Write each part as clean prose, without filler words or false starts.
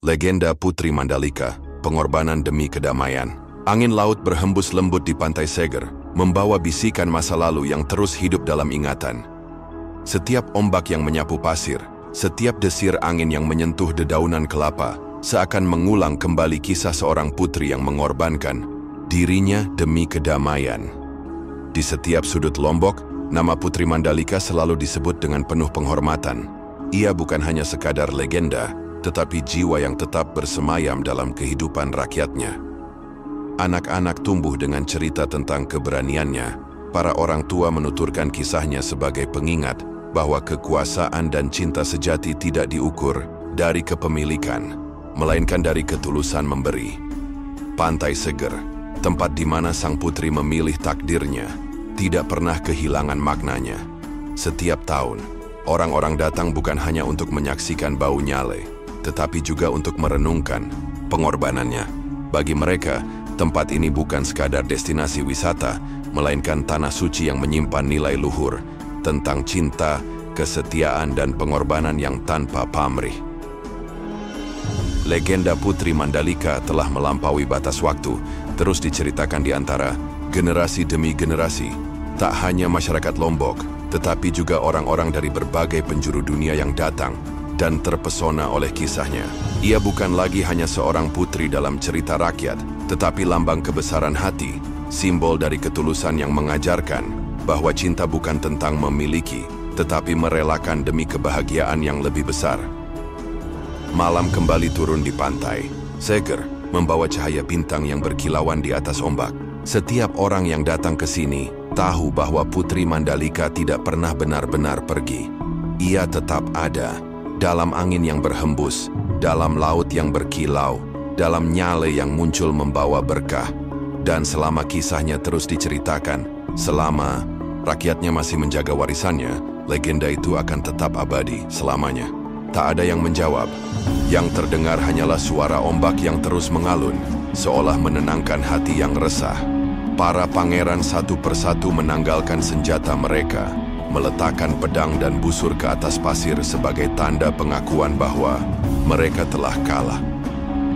Legenda Putri Mandalika, pengorbanan demi kedamaian. Angin laut berhembus lembut di pantai Seger, membawa bisikan masa lalu yang terus hidup dalam ingatan. Setiap ombak yang menyapu pasir, setiap desir angin yang menyentuh dedaunan kelapa, seakan mengulang kembali kisah seorang putri yang mengorbankan dirinya demi kedamaian. Di setiap sudut Lombok, nama Putri Mandalika selalu disebut dengan penuh penghormatan. Ia bukan hanya sekadar legenda, tetapi jiwa yang tetap bersemayam dalam kehidupan rakyatnya. Anak-anak tumbuh dengan cerita tentang keberaniannya. Para orang tua menuturkan kisahnya sebagai pengingat bahwa kekuasaan dan cinta sejati tidak diukur dari kepemilikan, melainkan dari ketulusan memberi. Pantai Seger, tempat di mana sang putri memilih takdirnya, tidak pernah kehilangan maknanya. Setiap tahun, orang-orang datang bukan hanya untuk menyaksikan bau nyale, tetapi juga untuk merenungkan pengorbanannya. Bagi mereka, tempat ini bukan sekadar destinasi wisata, melainkan tanah suci yang menyimpan nilai luhur tentang cinta, kesetiaan, dan pengorbanan yang tanpa pamrih. Legenda Putri Mandalika telah melampaui batas waktu, terus diceritakan di antara generasi demi generasi. Tak hanya masyarakat Lombok, tetapi juga orang-orang dari berbagai penjuru dunia yang datang dan terpesona oleh kisahnya. Ia bukan lagi hanya seorang putri dalam cerita rakyat, tetapi lambang kebesaran hati, simbol dari ketulusan yang mengajarkan bahwa cinta bukan tentang memiliki, tetapi merelakan demi kebahagiaan yang lebih besar. Malam kembali turun di pantai Seger, membawa cahaya bintang yang berkilauan di atas ombak. Setiap orang yang datang ke sini tahu bahwa Putri Mandalika tidak pernah benar-benar pergi. Ia tetap ada, dalam angin yang berhembus, dalam laut yang berkilau, dalam nyale yang muncul membawa berkah. Dan selama kisahnya terus diceritakan, selama rakyatnya masih menjaga warisannya, legenda itu akan tetap abadi selamanya. Tak ada yang menjawab. Yang terdengar hanyalah suara ombak yang terus mengalun, seolah menenangkan hati yang resah. Para pangeran satu persatu menanggalkan senjata mereka, meletakkan pedang dan busur ke atas pasir sebagai tanda pengakuan bahwa mereka telah kalah.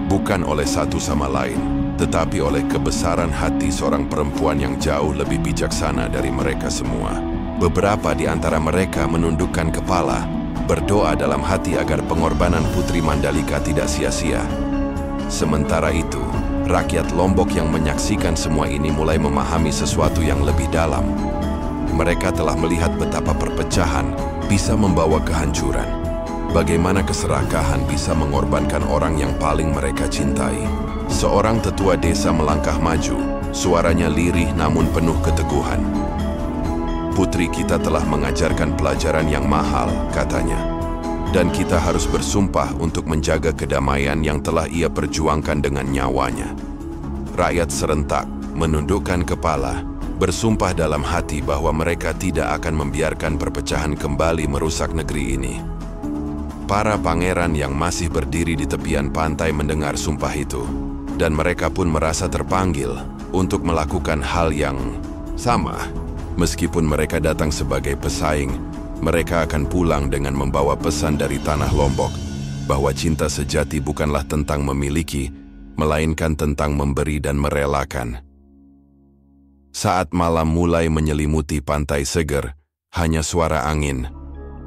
Bukan oleh satu sama lain, tetapi oleh kebesaran hati seorang perempuan yang jauh lebih bijaksana dari mereka semua. Beberapa di antara mereka menundukkan kepala, berdoa dalam hati agar pengorbanan Putri Mandalika tidak sia-sia. Sementara itu, rakyat Lombok yang menyaksikan semua ini mulai memahami sesuatu yang lebih dalam. Mereka telah melihat betapa perpecahan bisa membawa kehancuran. Bagaimana keserakahan bisa mengorbankan orang yang paling mereka cintai. Seorang tetua desa melangkah maju, suaranya lirih namun penuh keteguhan. Putri kita telah mengajarkan pelajaran yang mahal, katanya. Dan kita harus bersumpah untuk menjaga kedamaian yang telah ia perjuangkan dengan nyawanya. Rakyat serentak menundukkan kepala, bersumpah dalam hati bahwa mereka tidak akan membiarkan perpecahan kembali merusak negeri ini. Para pangeran yang masih berdiri di tepian pantai mendengar sumpah itu, dan mereka pun merasa terpanggil untuk melakukan hal yang sama. Meskipun mereka datang sebagai pesaing, mereka akan pulang dengan membawa pesan dari tanah Lombok bahwa cinta sejati bukanlah tentang memiliki, melainkan tentang memberi dan merelakan. Saat malam mulai menyelimuti pantai Seger, hanya suara angin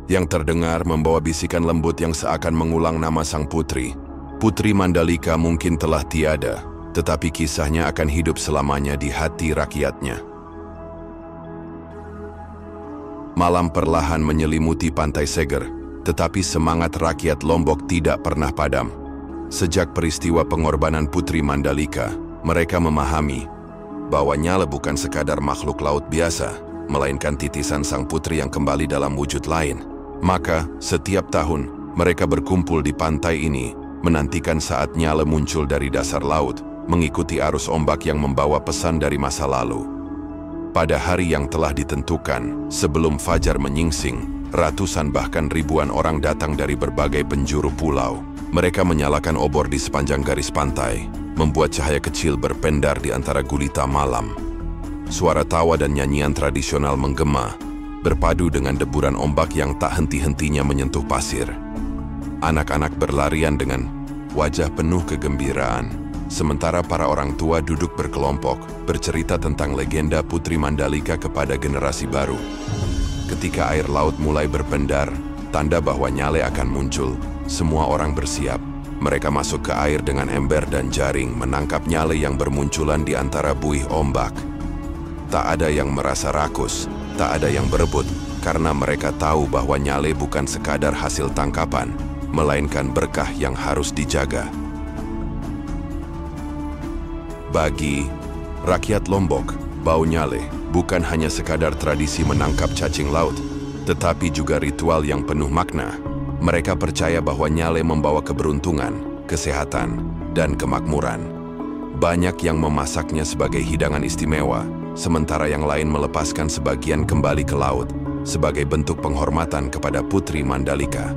yang terdengar membawa bisikan lembut yang seakan mengulang nama sang putri. Putri Mandalika mungkin telah tiada, tetapi kisahnya akan hidup selamanya di hati rakyatnya. Malam perlahan menyelimuti pantai Seger, tetapi semangat rakyat Lombok tidak pernah padam. Sejak peristiwa pengorbanan Putri Mandalika, mereka memahami bahwa nyale bukan sekadar makhluk laut biasa, melainkan titisan sang putri yang kembali dalam wujud lain. Maka, setiap tahun, mereka berkumpul di pantai ini, menantikan saat nyale muncul dari dasar laut, mengikuti arus ombak yang membawa pesan dari masa lalu. Pada hari yang telah ditentukan, sebelum fajar menyingsing, ratusan bahkan ribuan orang datang dari berbagai penjuru pulau. Mereka menyalakan obor di sepanjang garis pantai, membuat cahaya kecil berpendar di antara gulita malam. Suara tawa dan nyanyian tradisional menggema, berpadu dengan deburan ombak yang tak henti-hentinya menyentuh pasir. Anak-anak berlarian dengan wajah penuh kegembiraan. Sementara para orang tua duduk berkelompok, bercerita tentang legenda Putri Mandalika kepada generasi baru. Ketika air laut mulai berpendar, tanda bahwa Nyale akan muncul, semua orang bersiap. Mereka masuk ke air dengan ember dan jaring, menangkap Nyale yang bermunculan di antara buih ombak. Tak ada yang merasa rakus, tak ada yang berebut, karena mereka tahu bahwa Nyale bukan sekadar hasil tangkapan, melainkan berkah yang harus dijaga. Bagi rakyat Lombok, bau Nyale bukan hanya sekadar tradisi menangkap cacing laut, tetapi juga ritual yang penuh makna. Mereka percaya bahwa Nyale membawa keberuntungan, kesehatan, dan kemakmuran. Banyak yang memasaknya sebagai hidangan istimewa, sementara yang lain melepaskan sebagian kembali ke laut sebagai bentuk penghormatan kepada Putri Mandalika.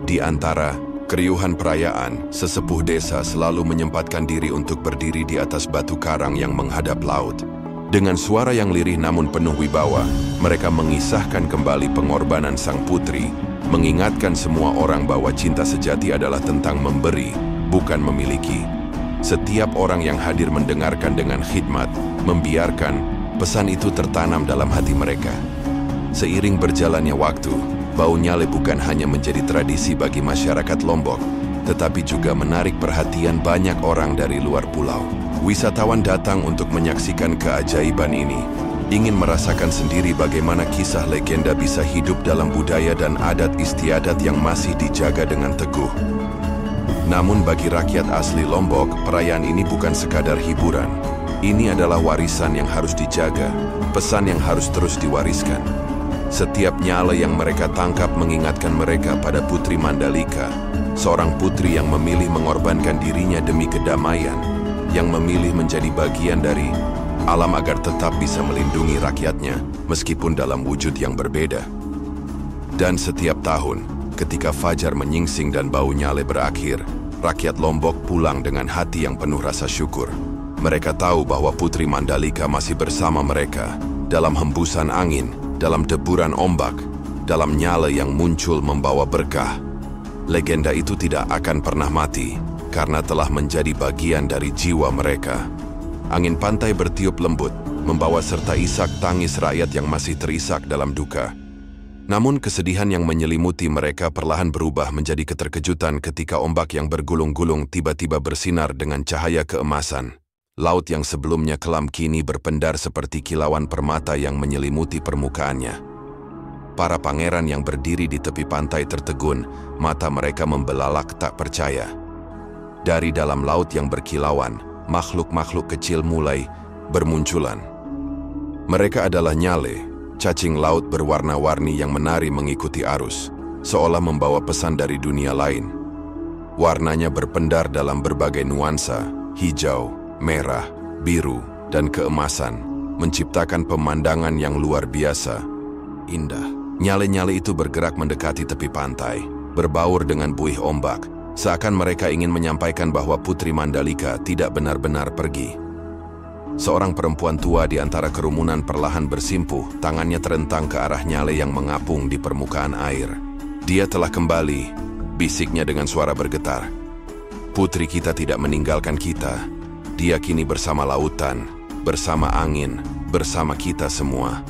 Di antara keriuhan perayaan, sesepuh desa selalu menyempatkan diri untuk berdiri di atas batu karang yang menghadap laut. Dengan suara yang lirih namun penuh wibawa, mereka mengisahkan kembali pengorbanan sang putri, mengingatkan semua orang bahwa cinta sejati adalah tentang memberi, bukan memiliki. Setiap orang yang hadir mendengarkan dengan khidmat, membiarkan pesan itu tertanam dalam hati mereka. Seiring berjalannya waktu, bau Nyale bukan hanya menjadi tradisi bagi masyarakat Lombok, tetapi juga menarik perhatian banyak orang dari luar pulau. Wisatawan datang untuk menyaksikan keajaiban ini, ingin merasakan sendiri bagaimana kisah legenda bisa hidup dalam budaya dan adat istiadat yang masih dijaga dengan teguh. Namun bagi rakyat asli Lombok, perayaan ini bukan sekadar hiburan. Ini adalah warisan yang harus dijaga, pesan yang harus terus diwariskan. Setiap Nyale yang mereka tangkap mengingatkan mereka pada Putri Mandalika, seorang putri yang memilih mengorbankan dirinya demi kedamaian, yang memilih menjadi bagian dari alam agar tetap bisa melindungi rakyatnya, meskipun dalam wujud yang berbeda. Dan setiap tahun, ketika fajar menyingsing dan bau Nyale berakhir, rakyat Lombok pulang dengan hati yang penuh rasa syukur. Mereka tahu bahwa Putri Mandalika masih bersama mereka, dalam hembusan angin, dalam deburan ombak, dalam Nyale yang muncul membawa berkah. Legenda itu tidak akan pernah mati, karena telah menjadi bagian dari jiwa mereka. Angin pantai bertiup lembut, membawa serta isak tangis rakyat yang masih terisak dalam duka. Namun kesedihan yang menyelimuti mereka perlahan berubah menjadi keterkejutan ketika ombak yang bergulung-gulung tiba-tiba bersinar dengan cahaya keemasan. Laut yang sebelumnya kelam kini berpendar seperti kilauan permata yang menyelimuti permukaannya. Para pangeran yang berdiri di tepi pantai tertegun, mata mereka membelalak tak percaya. Dari dalam laut yang berkilauan, makhluk-makhluk kecil mulai bermunculan. Mereka adalah Nyale, cacing laut berwarna-warni yang menari mengikuti arus, seolah membawa pesan dari dunia lain. Warnanya berpendar dalam berbagai nuansa, hijau, merah, biru, dan keemasan, menciptakan pemandangan yang luar biasa, indah. Nyale-nyale itu bergerak mendekati tepi pantai, berbaur dengan buih ombak, seakan mereka ingin menyampaikan bahwa Putri Mandalika tidak benar-benar pergi. Seorang perempuan tua di antara kerumunan perlahan bersimpuh, tangannya terentang ke arah Nyale yang mengapung di permukaan air. Dia telah kembali, bisiknya dengan suara bergetar. Putri kita tidak meninggalkan kita. Dia kini bersama lautan, bersama angin, bersama kita semua.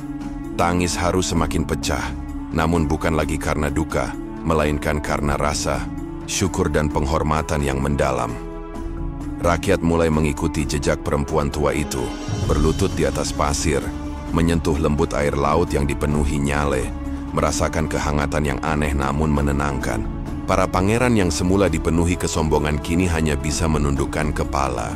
Tangis haru semakin pecah, namun bukan lagi karena duka, melainkan karena rasa, syukur dan penghormatan yang mendalam. Rakyat mulai mengikuti jejak perempuan tua itu, berlutut di atas pasir, menyentuh lembut air laut yang dipenuhi Nyale, merasakan kehangatan yang aneh namun menenangkan. Para pangeran yang semula dipenuhi kesombongan kini hanya bisa menundukkan kepala.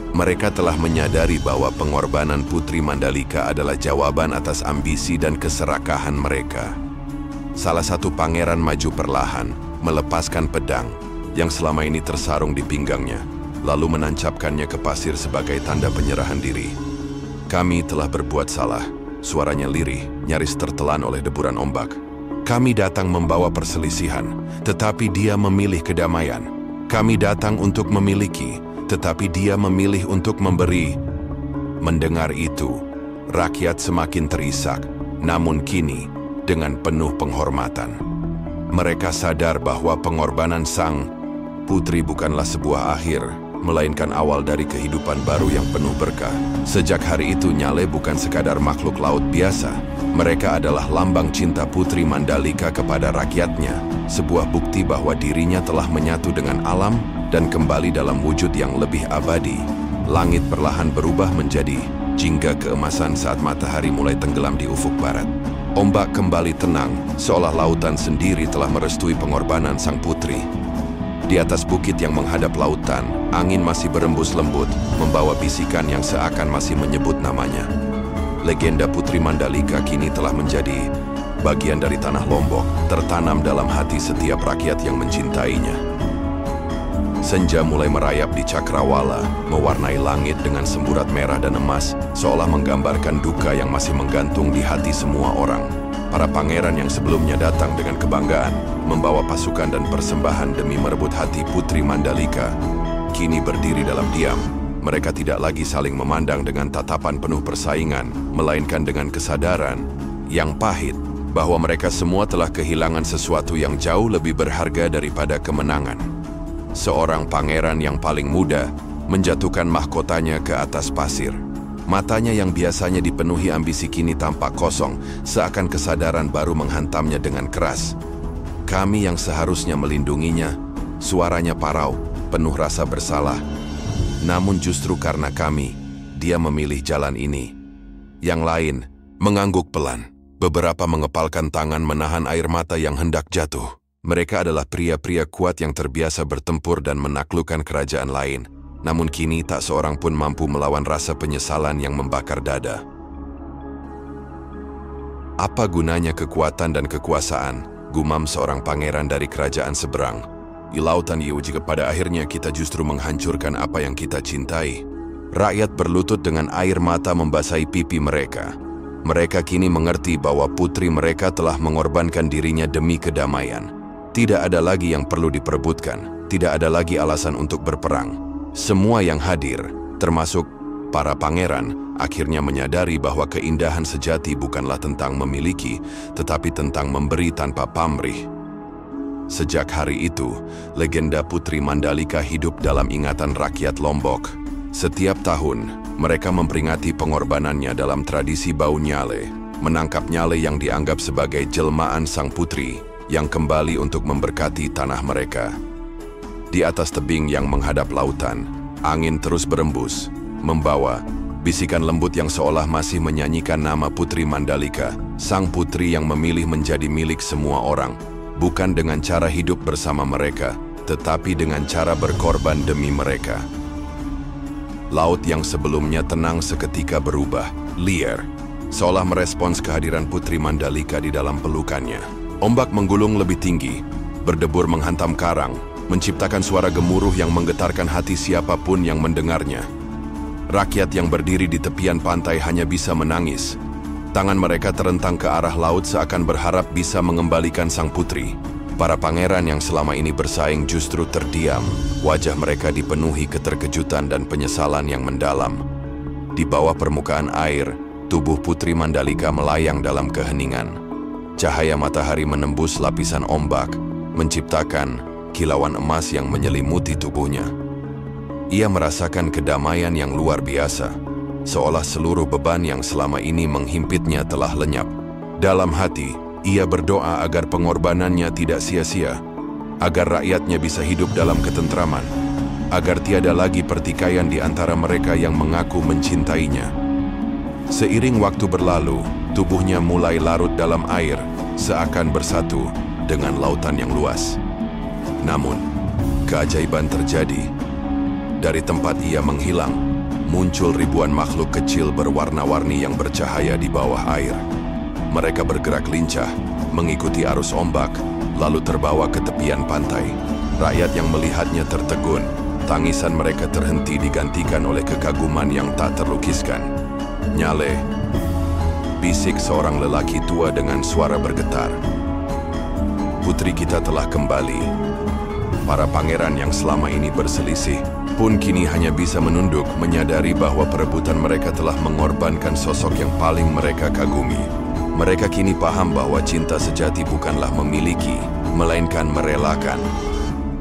Mereka telah menyadari bahwa pengorbanan Putri Mandalika adalah jawaban atas ambisi dan keserakahan mereka. Salah satu pangeran maju perlahan, melepaskan pedang yang selama ini tersarung di pinggangnya, lalu menancapkannya ke pasir sebagai tanda penyerahan diri. Kami telah berbuat salah, suaranya lirih, nyaris tertelan oleh deburan ombak. Kami datang membawa perselisihan, tetapi dia memilih kedamaian. Kami datang untuk memiliki, tetapi dia memilih untuk memberi. Mendengar itu, rakyat semakin terisak, namun kini dengan penuh penghormatan. Mereka sadar bahwa pengorbanan sang Putri bukanlah sebuah akhir, melainkan awal dari kehidupan baru yang penuh berkah. Sejak hari itu, Nyale bukan sekadar makhluk laut biasa. Mereka adalah lambang cinta Putri Mandalika kepada rakyatnya, sebuah bukti bahwa dirinya telah menyatu dengan alam dan kembali dalam wujud yang lebih abadi. Langit perlahan berubah menjadi jingga keemasan saat matahari mulai tenggelam di ufuk barat. Ombak kembali tenang, seolah lautan sendiri telah merestui pengorbanan sang putri. Di atas bukit yang menghadap lautan, angin masih berembus lembut, membawa bisikan yang seakan masih menyebut namanya. Legenda Putri Mandalika kini telah menjadi bagian dari tanah Lombok, tertanam dalam hati setiap rakyat yang mencintainya. Senja mulai merayap di Cakrawala, mewarnai langit dengan semburat merah dan emas, seolah menggambarkan duka yang masih menggantung di hati semua orang. Para pangeran yang sebelumnya datang dengan kebanggaan, membawa pasukan dan persembahan demi merebut hati Putri Mandalika, kini berdiri dalam diam. Mereka tidak lagi saling memandang dengan tatapan penuh persaingan, melainkan dengan kesadaran yang pahit bahwa mereka semua telah kehilangan sesuatu yang jauh lebih berharga daripada kemenangan. Seorang pangeran yang paling muda menjatuhkan mahkotanya ke atas pasir. Matanya yang biasanya dipenuhi ambisi kini tampak kosong, seakan kesadaran baru menghantamnya dengan keras. Kami yang seharusnya melindunginya, suaranya parau, penuh rasa bersalah. Namun justru karena kami, dia memilih jalan ini. Yang lain mengangguk pelan. Beberapa mengepalkan tangan menahan air mata yang hendak jatuh. Mereka adalah pria-pria kuat yang terbiasa bertempur dan menaklukkan kerajaan lain. Namun kini tak seorang pun mampu melawan rasa penyesalan yang membakar dada. Apa gunanya kekuatan dan kekuasaan, gumam seorang pangeran dari kerajaan seberang. Di lautan Yu jika pada akhirnya kita justru menghancurkan apa yang kita cintai. Rakyat berlutut dengan air mata membasahi pipi mereka. Mereka kini mengerti bahwa putri mereka telah mengorbankan dirinya demi kedamaian. Tidak ada lagi yang perlu diperebutkan, tidak ada lagi alasan untuk berperang. Semua yang hadir, termasuk para pangeran, akhirnya menyadari bahwa keindahan sejati bukanlah tentang memiliki, tetapi tentang memberi tanpa pamrih. Sejak hari itu, legenda Putri Mandalika hidup dalam ingatan rakyat Lombok. Setiap tahun, mereka memperingati pengorbanannya dalam tradisi Bau Nyale, menangkap Nyale yang dianggap sebagai jelmaan sang putri, yang kembali untuk memberkati tanah mereka. Di atas tebing yang menghadap lautan, angin terus berembus, membawa bisikan lembut yang seolah masih menyanyikan nama Putri Mandalika, sang putri yang memilih menjadi milik semua orang, bukan dengan cara hidup bersama mereka, tetapi dengan cara berkorban demi mereka. Laut yang sebelumnya tenang seketika berubah, liar, seolah merespons kehadiran Putri Mandalika di dalam pelukannya. Ombak menggulung lebih tinggi, berdebur menghantam karang, menciptakan suara gemuruh yang menggetarkan hati siapapun yang mendengarnya. Rakyat yang berdiri di tepian pantai hanya bisa menangis. Tangan mereka terentang ke arah laut seakan berharap bisa mengembalikan sang putri. Para pangeran yang selama ini bersaing justru terdiam. Wajah mereka dipenuhi keterkejutan dan penyesalan yang mendalam. Di bawah permukaan air, tubuh Putri Mandalika melayang dalam keheningan. Cahaya matahari menembus lapisan ombak, menciptakan kilauan emas yang menyelimuti tubuhnya. Ia merasakan kedamaian yang luar biasa, seolah seluruh beban yang selama ini menghimpitnya telah lenyap. Dalam hati, ia berdoa agar pengorbanannya tidak sia-sia, agar rakyatnya bisa hidup dalam ketentraman, agar tiada lagi pertikaian di antara mereka yang mengaku mencintainya. Seiring waktu berlalu, tubuhnya mulai larut dalam air, seakan bersatu dengan lautan yang luas. Namun, keajaiban terjadi. Dari tempat ia menghilang, muncul ribuan makhluk kecil berwarna-warni yang bercahaya di bawah air. Mereka bergerak lincah, mengikuti arus ombak, lalu terbawa ke tepian pantai. Rakyat yang melihatnya tertegun, tangisan mereka terhenti digantikan oleh kekaguman yang tak terlukiskan. Nyale, bisik seorang lelaki tua dengan suara bergetar. Putri kita telah kembali. Para pangeran yang selama ini berselisih pun kini hanya bisa menunduk, menyadari bahwa perebutan mereka telah mengorbankan sosok yang paling mereka kagumi. Mereka kini paham bahwa cinta sejati bukanlah memiliki, melainkan merelakan.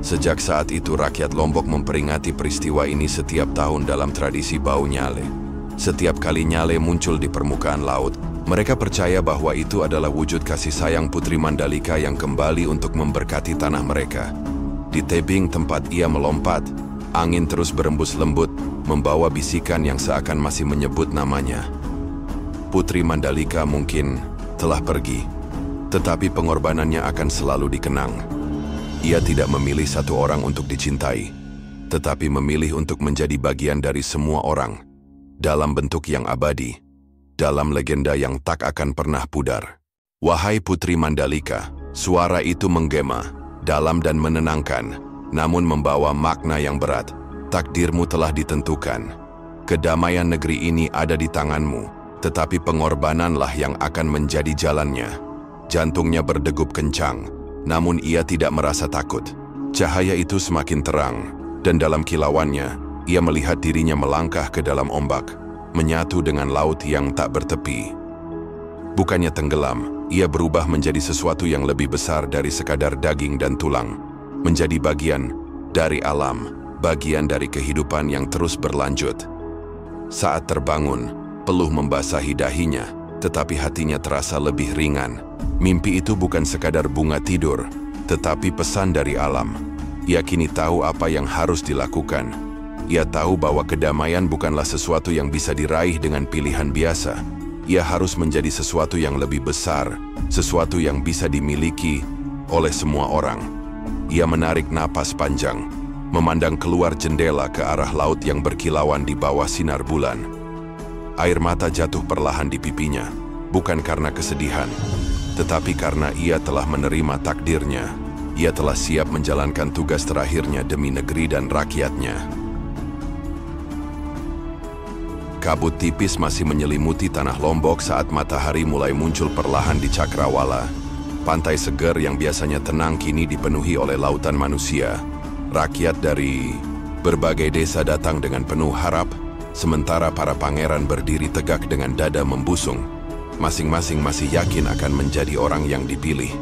Sejak saat itu rakyat Lombok memperingati peristiwa ini setiap tahun dalam tradisi Bau Nyale. Setiap kali Nyale muncul di permukaan laut, mereka percaya bahwa itu adalah wujud kasih sayang Putri Mandalika yang kembali untuk memberkati tanah mereka. Di tebing tempat ia melompat, angin terus berembus lembut, membawa bisikan yang seakan masih menyebut namanya. Putri Mandalika mungkin telah pergi, tetapi pengorbanannya akan selalu dikenang. Ia tidak memilih satu orang untuk dicintai, tetapi memilih untuk menjadi bagian dari semua orang, dalam bentuk yang abadi, dalam legenda yang tak akan pernah pudar. Wahai Putri Mandalika, suara itu menggema, dalam dan menenangkan, namun membawa makna yang berat. Takdirmu telah ditentukan. Kedamaian negeri ini ada di tanganmu, tetapi pengorbananlah yang akan menjadi jalannya. Jantungnya berdegup kencang, namun ia tidak merasa takut. Cahaya itu semakin terang, dan dalam kilauannya, ia melihat dirinya melangkah ke dalam ombak, menyatu dengan laut yang tak bertepi. Bukannya tenggelam, ia berubah menjadi sesuatu yang lebih besar dari sekadar daging dan tulang, menjadi bagian dari alam, bagian dari kehidupan yang terus berlanjut. Saat terbangun, peluh membasahi dahinya, tetapi hatinya terasa lebih ringan. Mimpi itu bukan sekadar bunga tidur, tetapi pesan dari alam. Ia kini tahu apa yang harus dilakukan. Ia tahu bahwa kedamaian bukanlah sesuatu yang bisa diraih dengan pilihan biasa. Ia harus menjadi sesuatu yang lebih besar, sesuatu yang bisa dimiliki oleh semua orang. Ia menarik napas panjang, memandang keluar jendela ke arah laut yang berkilauan di bawah sinar bulan. Air mata jatuh perlahan di pipinya, bukan karena kesedihan, tetapi karena ia telah menerima takdirnya. Ia telah siap menjalankan tugas terakhirnya demi negeri dan rakyatnya. Kabut tipis masih menyelimuti tanah Lombok saat matahari mulai muncul perlahan di Cakrawala. Pantai segar yang biasanya tenang kini dipenuhi oleh lautan manusia. Rakyat dari berbagai desa datang dengan penuh harap, sementara para pangeran berdiri tegak dengan dada membusung. Masing-masing masih yakin akan menjadi orang yang dipilih.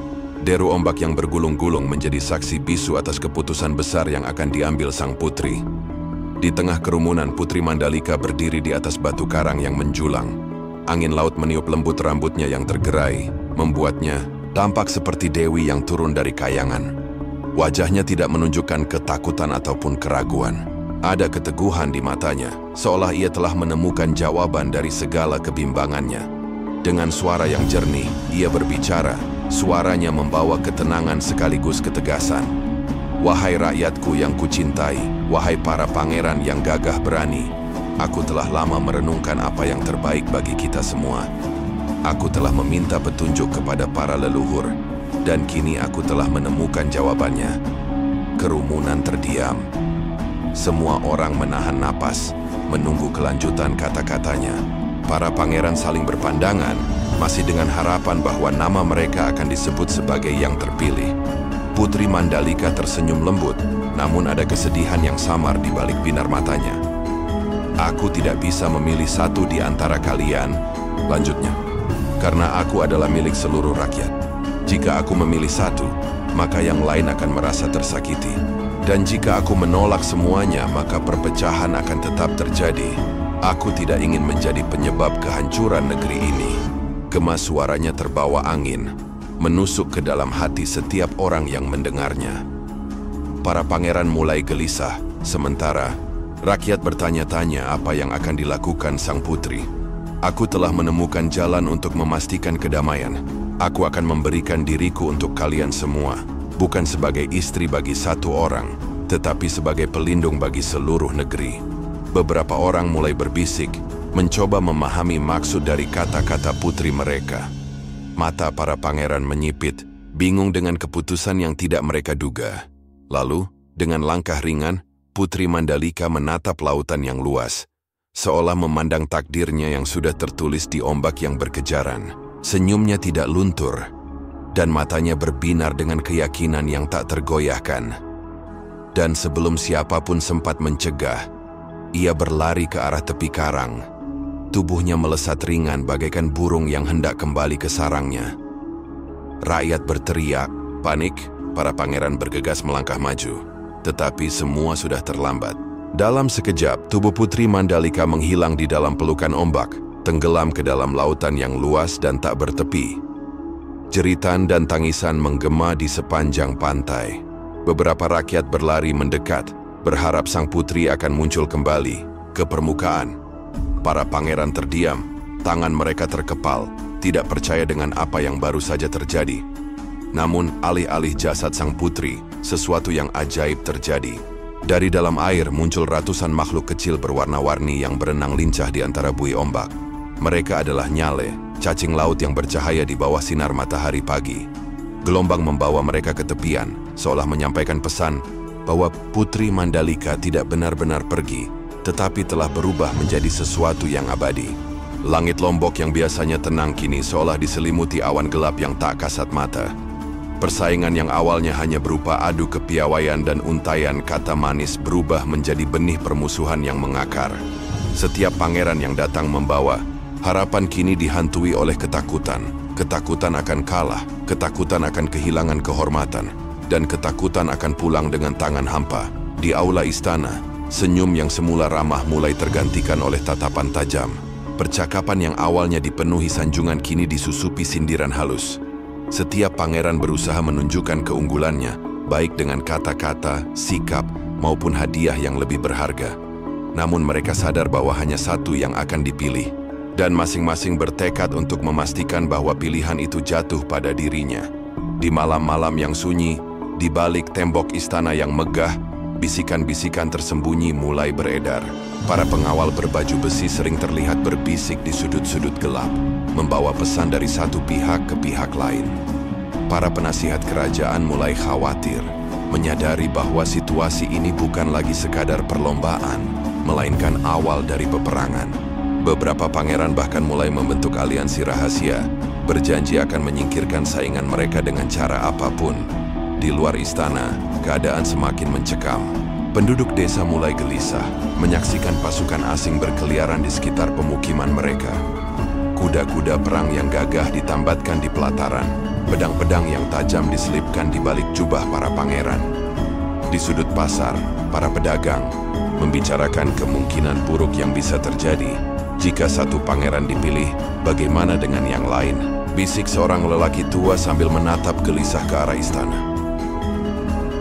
Deru ombak yang bergulung-gulung menjadi saksi bisu atas keputusan besar yang akan diambil sang putri. Di tengah kerumunan, Putri Mandalika berdiri di atas batu karang yang menjulang. Angin laut meniup lembut rambutnya yang tergerai, membuatnya tampak seperti dewi yang turun dari kayangan. Wajahnya tidak menunjukkan ketakutan ataupun keraguan. Ada keteguhan di matanya, seolah ia telah menemukan jawaban dari segala kebimbangannya. Dengan suara yang jernih, ia berbicara. Suaranya membawa ketenangan sekaligus ketegasan. Wahai rakyatku yang kucintai, wahai para pangeran yang gagah berani, aku telah lama merenungkan apa yang terbaik bagi kita semua. Aku telah meminta petunjuk kepada para leluhur, dan kini aku telah menemukan jawabannya. Kerumunan terdiam. Semua orang menahan napas, menunggu kelanjutan kata-katanya. Para pangeran saling berpandangan, masih dengan harapan bahwa nama mereka akan disebut sebagai yang terpilih. Putri Mandalika tersenyum lembut, namun ada kesedihan yang samar di balik binar matanya. Aku tidak bisa memilih satu di antara kalian, lanjutnya, karena aku adalah milik seluruh rakyat. Jika aku memilih satu, maka yang lain akan merasa tersakiti. Dan jika aku menolak semuanya, maka perpecahan akan tetap terjadi. Aku tidak ingin menjadi penyebab kehancuran negeri ini. Gema suaranya terbawa angin, menusuk ke dalam hati setiap orang yang mendengarnya. Para pangeran mulai gelisah, sementara rakyat bertanya-tanya apa yang akan dilakukan sang putri. Aku telah menemukan jalan untuk memastikan kedamaian. Aku akan memberikan diriku untuk kalian semua, bukan sebagai istri bagi satu orang, tetapi sebagai pelindung bagi seluruh negeri. Beberapa orang mulai berbisik, mencoba memahami maksud dari kata-kata putri mereka. Mata para pangeran menyipit, bingung dengan keputusan yang tidak mereka duga. Lalu, dengan langkah ringan, Putri Mandalika menatap lautan yang luas, seolah memandang takdirnya yang sudah tertulis di ombak yang berkejaran. Senyumnya tidak luntur, dan matanya berbinar dengan keyakinan yang tak tergoyahkan. Dan sebelum siapapun sempat mencegah, ia berlari ke arah tepi karang. Tubuhnya melesat ringan bagaikan burung yang hendak kembali ke sarangnya. Rakyat berteriak, panik, para pangeran bergegas melangkah maju. tetapi semua sudah terlambat. Dalam sekejap, tubuh Putri Mandalika menghilang di dalam pelukan ombak, tenggelam ke dalam lautan yang luas dan tak bertepi. Jeritan dan tangisan menggema di sepanjang pantai. Beberapa rakyat berlari mendekat, berharap sang putri akan muncul kembali ke permukaan. Para pangeran terdiam, tangan mereka terkepal, tidak percaya dengan apa yang baru saja terjadi. Namun, alih-alih jasad sang putri, sesuatu yang ajaib terjadi. Dari dalam air muncul ratusan makhluk kecil berwarna-warni yang berenang lincah di antara buih ombak. Mereka adalah nyale, cacing laut yang bercahaya di bawah sinar matahari pagi. Gelombang membawa mereka ke tepian, seolah menyampaikan pesan bahwa Putri Mandalika tidak benar-benar pergi, tetapi telah berubah menjadi sesuatu yang abadi. Langit Lombok yang biasanya tenang kini seolah diselimuti awan gelap yang tak kasat mata. Persaingan yang awalnya hanya berupa adu kepiawaian dan untaian kata manis berubah menjadi benih permusuhan yang mengakar. Setiap pangeran yang datang membawa harapan kini dihantui oleh ketakutan. Ketakutan akan kalah, ketakutan akan kehilangan kehormatan, dan ketakutan akan pulang dengan tangan hampa. Di aula istana, senyum yang semula ramah mulai tergantikan oleh tatapan tajam. Percakapan yang awalnya dipenuhi sanjungan kini disusupi sindiran halus. Setiap pangeran berusaha menunjukkan keunggulannya, baik dengan kata-kata, sikap, maupun hadiah yang lebih berharga. Namun mereka sadar bahwa hanya satu yang akan dipilih, dan masing-masing bertekad untuk memastikan bahwa pilihan itu jatuh pada dirinya. Di malam-malam yang sunyi, di balik tembok istana yang megah, bisikan-bisikan tersembunyi mulai beredar. Para pengawal berbaju besi sering terlihat berbisik di sudut-sudut gelap, membawa pesan dari satu pihak ke pihak lain. Para penasihat kerajaan mulai khawatir, menyadari bahwa situasi ini bukan lagi sekadar perlombaan, melainkan awal dari peperangan. Beberapa pangeran bahkan mulai membentuk aliansi rahasia, berjanji akan menyingkirkan saingan mereka dengan cara apapun. Di luar istana, keadaan semakin mencekam. Penduduk desa mulai gelisah, menyaksikan pasukan asing berkeliaran di sekitar pemukiman mereka. Kuda-kuda perang yang gagah ditambatkan di pelataran, pedang-pedang yang tajam diselipkan di balik jubah para pangeran. Di sudut pasar, para pedagang membicarakan kemungkinan buruk yang bisa terjadi. Jika satu pangeran dipilih, bagaimana dengan yang lain? Bisik seorang lelaki tua sambil menatap gelisah ke arah istana.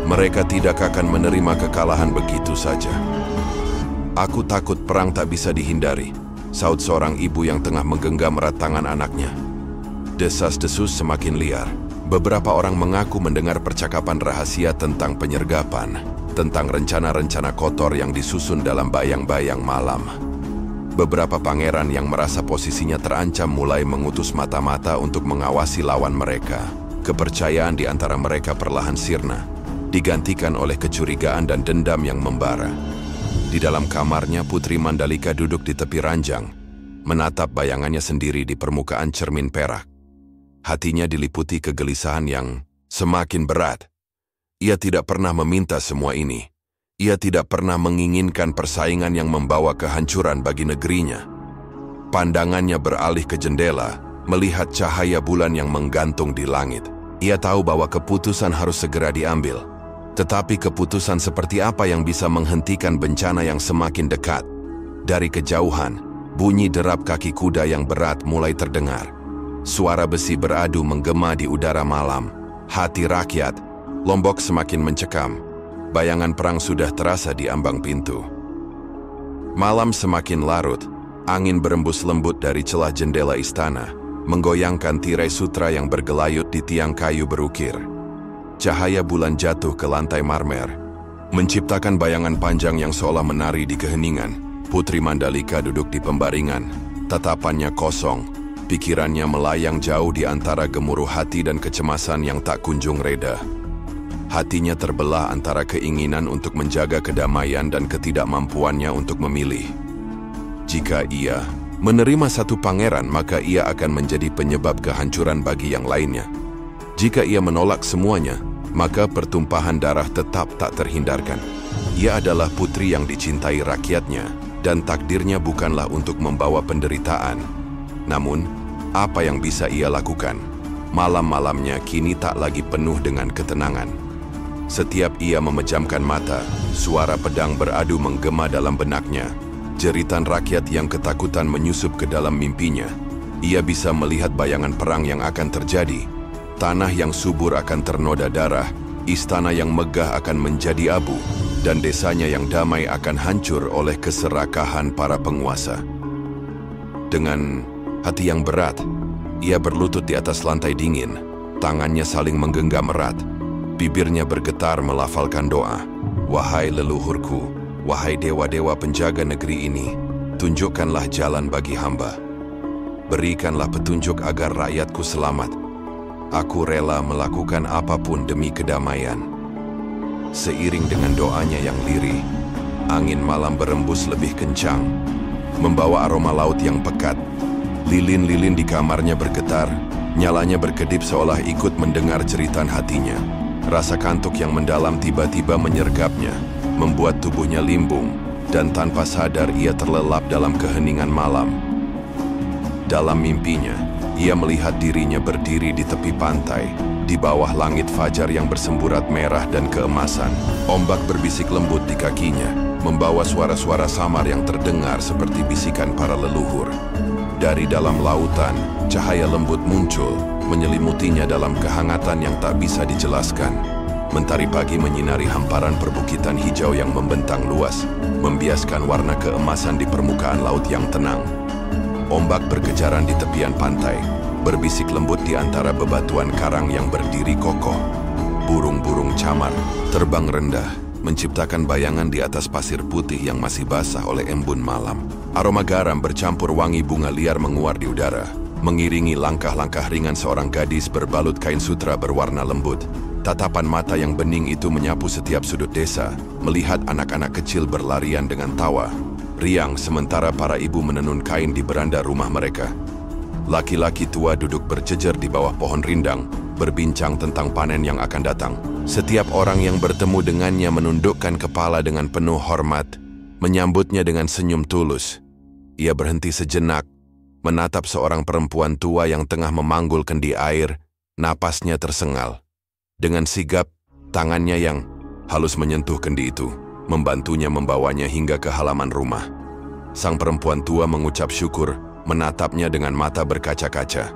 Mereka tidak akan menerima kekalahan begitu saja. Aku takut perang tak bisa dihindari, saut seorang ibu yang tengah menggenggam erat tangan anaknya. Desas-desus semakin liar. Beberapa orang mengaku mendengar percakapan rahasia tentang penyergapan, tentang rencana-rencana kotor yang disusun dalam bayang-bayang malam. Beberapa pangeran yang merasa posisinya terancam mulai mengutus mata-mata untuk mengawasi lawan mereka. Kepercayaan di antara mereka perlahan sirna, digantikan oleh kecurigaan dan dendam yang membara. Di dalam kamarnya, Putri Mandalika duduk di tepi ranjang, menatap bayangannya sendiri di permukaan cermin perak. Hatinya diliputi kegelisahan yang semakin berat. Ia tidak pernah meminta semua ini. Ia tidak pernah menginginkan persaingan yang membawa kehancuran bagi negerinya. Pandangannya beralih ke jendela, melihat cahaya bulan yang menggantung di langit. Ia tahu bahwa keputusan harus segera diambil. Tetapi keputusan seperti apa yang bisa menghentikan bencana yang semakin dekat? Dari kejauhan, bunyi derap kaki kuda yang berat mulai terdengar. Suara besi beradu menggema di udara malam. Hati rakyat, Lombok semakin mencekam. Bayangan perang sudah terasa di ambang pintu. Malam semakin larut, angin berembus lembut dari celah jendela istana, menggoyangkan tirai sutra yang bergelayut di tiang kayu berukir. Cahaya bulan jatuh ke lantai marmer, menciptakan bayangan panjang yang seolah menari di keheningan. Putri Mandalika duduk di pembaringan, tatapannya kosong, pikirannya melayang jauh di antara gemuruh hati dan kecemasan yang tak kunjung reda. Hatinya terbelah antara keinginan untuk menjaga kedamaian dan ketidakmampuannya untuk memilih. Jika ia menerima satu pangeran, maka ia akan menjadi penyebab kehancuran bagi yang lainnya. Jika ia menolak semuanya, maka pertumpahan darah tetap tak terhindarkan. Ia adalah putri yang dicintai rakyatnya, dan takdirnya bukanlah untuk membawa penderitaan. Namun, apa yang bisa ia lakukan? Malam-malamnya kini tak lagi penuh dengan ketenangan. Setiap ia memejamkan mata, suara pedang beradu menggema dalam benaknya. Jeritan rakyat yang ketakutan menyusup ke dalam mimpinya. Ia bisa melihat bayangan perang yang akan terjadi. Tanah yang subur akan ternoda darah, istana yang megah akan menjadi abu, dan desanya yang damai akan hancur oleh keserakahan para penguasa. Dengan hati yang berat, ia berlutut di atas lantai dingin. Tangannya saling menggenggam erat. Bibirnya bergetar melafalkan doa. Wahai leluhurku, wahai dewa-dewa penjaga negeri ini, tunjukkanlah jalan bagi hamba. Berikanlah petunjuk agar rakyatku selamat. Aku rela melakukan apapun demi kedamaian. Seiring dengan doanya yang lirih, angin malam berembus lebih kencang, membawa aroma laut yang pekat. Lilin-lilin di kamarnya bergetar, nyalanya berkedip seolah ikut mendengar jeritan hatinya. Rasa kantuk yang mendalam tiba-tiba menyergapnya, membuat tubuhnya limbung, dan tanpa sadar ia terlelap dalam keheningan malam. Dalam mimpinya, ia melihat dirinya berdiri di tepi pantai, di bawah langit fajar yang bersemburat merah dan keemasan. Ombak berbisik lembut di kakinya, membawa suara-suara samar yang terdengar seperti bisikan para leluhur. Dari dalam lautan, cahaya lembut muncul, menyelimutinya dalam kehangatan yang tak bisa dijelaskan. Mentari pagi menyinari hamparan perbukitan hijau yang membentang luas, membiaskan warna keemasan di permukaan laut yang tenang. Ombak berkejaran di tepian pantai, berbisik lembut di antara bebatuan karang yang berdiri kokoh. Burung-burung camar terbang rendah, menciptakan bayangan di atas pasir putih yang masih basah oleh embun malam. Aroma garam bercampur wangi bunga liar menguar di udara, mengiringi langkah-langkah ringan seorang gadis berbalut kain sutra berwarna lembut. Tatapan mata yang bening itu menyapu setiap sudut desa, melihat anak-anak kecil berlarian dengan tawa riang sementara para ibu menenun kain di beranda rumah mereka. Laki-laki tua duduk berjejer di bawah pohon rindang, berbincang tentang panen yang akan datang. Setiap orang yang bertemu dengannya menundukkan kepala dengan penuh hormat, menyambutnya dengan senyum tulus. Ia berhenti sejenak, menatap seorang perempuan tua yang tengah memanggul kendi air, napasnya tersengal. Dengan sigap, tangannya yang halus menyentuh kendi itu, membantunya membawanya hingga ke halaman rumah. Sang perempuan tua mengucap syukur, menatapnya dengan mata berkaca-kaca.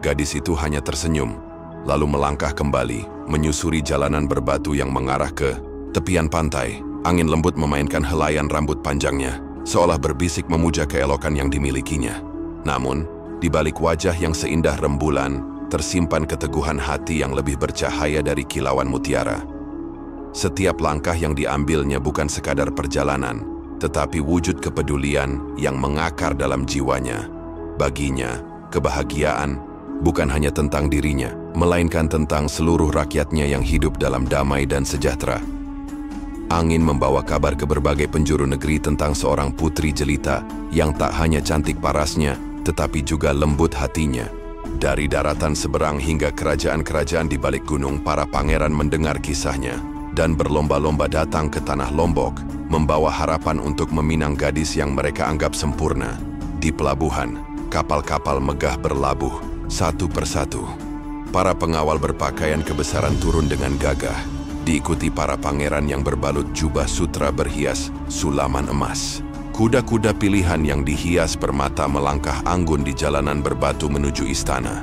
Gadis itu hanya tersenyum, lalu melangkah kembali, menyusuri jalanan berbatu yang mengarah ke tepian pantai. Angin lembut memainkan helaian rambut panjangnya, seolah berbisik memuja keelokan yang dimilikinya. Namun, di balik wajah yang seindah rembulan, tersimpan keteguhan hati yang lebih bercahaya dari kilauan mutiara. Setiap langkah yang diambilnya bukan sekadar perjalanan, tetapi wujud kepedulian yang mengakar dalam jiwanya. Baginya, kebahagiaan bukan hanya tentang dirinya, melainkan tentang seluruh rakyatnya yang hidup dalam damai dan sejahtera. Angin membawa kabar ke berbagai penjuru negeri tentang seorang putri jelita yang tak hanya cantik parasnya, tetapi juga lembut hatinya. Dari daratan seberang hingga kerajaan-kerajaan di balik gunung, para pangeran mendengar kisahnya dan berlomba-lomba datang ke tanah Lombok, membawa harapan untuk meminang gadis yang mereka anggap sempurna. Di pelabuhan, kapal-kapal megah berlabuh, satu persatu. Para pengawal berpakaian kebesaran turun dengan gagah, diikuti para pangeran yang berbalut jubah sutra berhias sulaman emas. Kuda-kuda pilihan yang dihias permata melangkah anggun di jalanan berbatu menuju istana.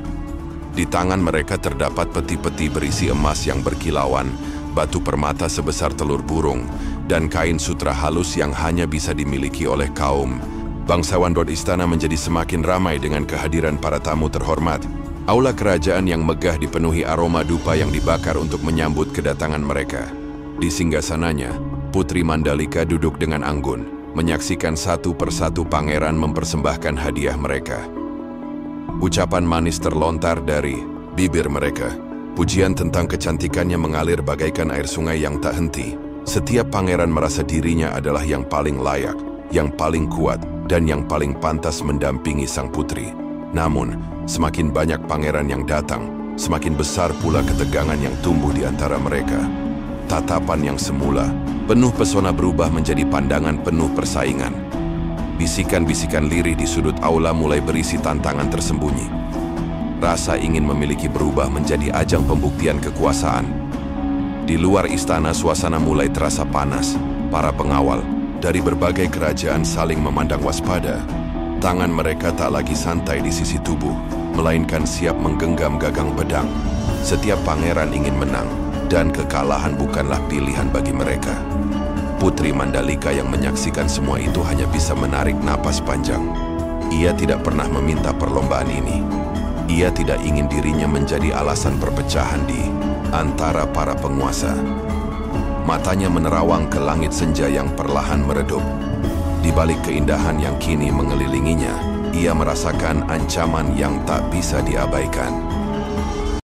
Di tangan mereka terdapat peti-peti berisi emas yang berkilauan, batu permata sebesar telur burung, dan kain sutra halus yang hanya bisa dimiliki oleh kaum bangsawan. Istana menjadi semakin ramai dengan kehadiran para tamu terhormat. Aula kerajaan yang megah dipenuhi aroma dupa yang dibakar untuk menyambut kedatangan mereka. Di singgasananya, Putri Mandalika duduk dengan anggun, menyaksikan satu persatu pangeran mempersembahkan hadiah mereka. Ucapan manis terlontar dari bibir mereka. Pujian tentang kecantikannya mengalir bagaikan air sungai yang tak henti. Setiap pangeran merasa dirinya adalah yang paling layak, yang paling kuat, dan yang paling pantas mendampingi sang putri. Namun, semakin banyak pangeran yang datang, semakin besar pula ketegangan yang tumbuh di antara mereka. Tatapan yang semula penuh pesona berubah menjadi pandangan penuh persaingan. Bisikan-bisikan lirih di sudut aula mulai berisi tantangan tersembunyi. Rasa ingin memiliki berubah menjadi ajang pembuktian kekuasaan. Di Di luar istana, suasana mulai terasa panas. Para pengawal dari berbagai kerajaan saling memandang waspada. Tangan mereka tak lagi santai di sisi tubuh, melainkan siap menggenggam gagang pedang. Setiap pangeran ingin menang, dan kekalahan bukanlah pilihan bagi mereka. Putri Mandalika yang menyaksikan semua itu hanya bisa menarik napas panjang. Ia tidak pernah meminta perlombaan ini. Ia tidak ingin dirinya menjadi alasan perpecahan di antara para penguasa. Matanya menerawang ke langit senja yang perlahan meredup. Di balik keindahan yang kini mengelilinginya, ia merasakan ancaman yang tak bisa diabaikan.